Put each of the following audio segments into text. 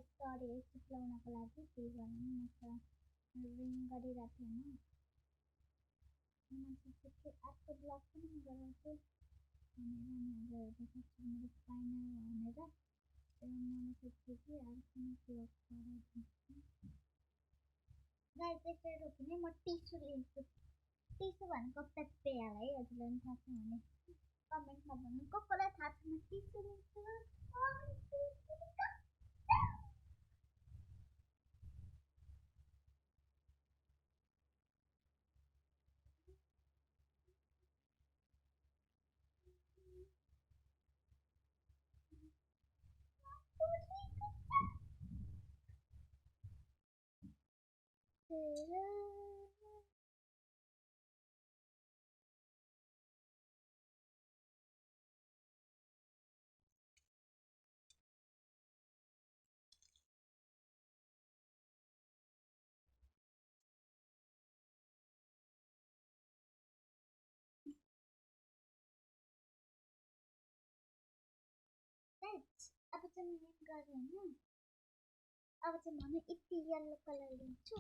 story चिप्लाउनको लागि त्यही भएर म त रिङ गरिरहेको थिएँ होइन मान्छे चाहिँ अर्को ब्लग पनि म गराउँछु भनेर नि अब हेर्दैछु मेरो फाइनल भनेर मलाई सोध्छु कि अर्को नै ब्लग गराइदिन्छु गाइस यसरी रोकिने म टिसु लिन्छु टिसु भनेको पेप्पेयाल है हजुरलाई पनि थाहा छ भने कमेन्टमा भन्नु कसलाई थाहा छैन टिसु लिन्छु अब चाहिँ म गरेँ होइन अब चाहिँ म यति येल्लो कलर लिन्छु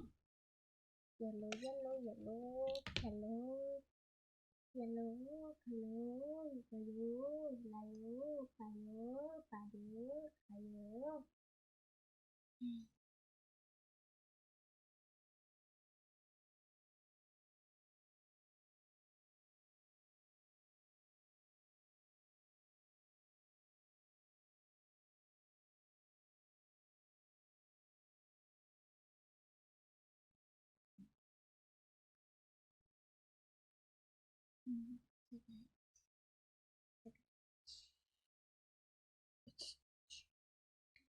yellow yellow yellow hello yellow hello गयो लायो पायो पायो खायो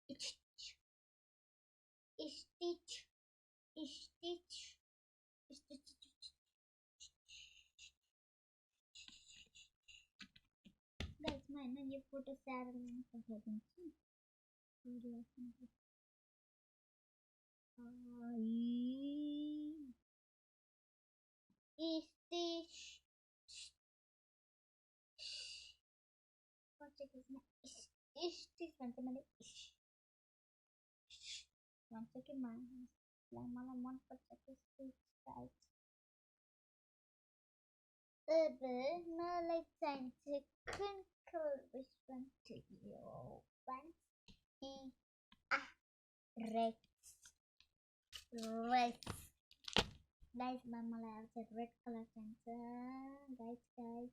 Stitch, stitch, stitch. Guys, मैं ये फोटो शेयर लिंक कर दूँगी वीडियो में stitch कौन-सी किसने stitch बनते मैंने मानते कि माला मन पर चक्कर stitch टाइप मलाई चाहिन्छ crinkle response to you once red guys मलाई अब चाहिँ रेड कलर चाहिन्छ guys five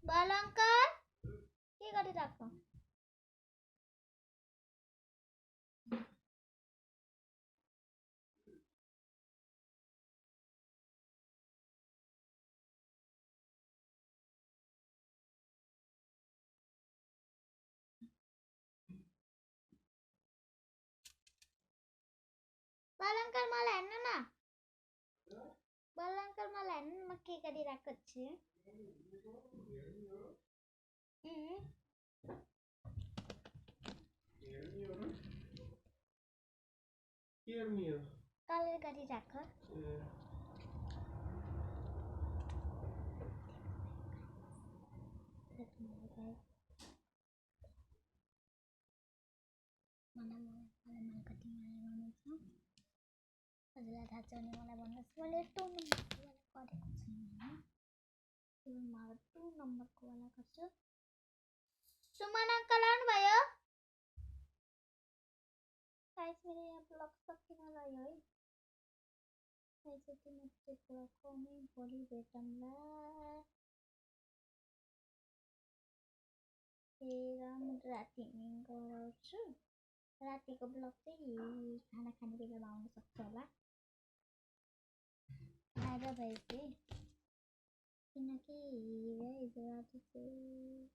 बालंकर के गरिरहेको बालंकर मलाई हेर्नु न म के गरिरहेको छु कलर गरिरहेको मलाई कति माया गर्नुहुन्छ हजुरलाई थाहा छ भने मलाई भन्नुहोस् मैले 2 नम्बरको वाला गरेको छु हैन म 2 नम्बरको वाला गर्छु सुमन अंकल आउनुभयो गाइस मेरो यहाँ ब्लग सकिन लाग्यो है गाइस यति मात्रै ब्लग आउने भोलि भेटौँला राति गराउँछु रातिको ब्लग चाहिँ खाना खाने बेलामा आउन सक्छ होला खाएर भएपछि किनकि राति चाहिँ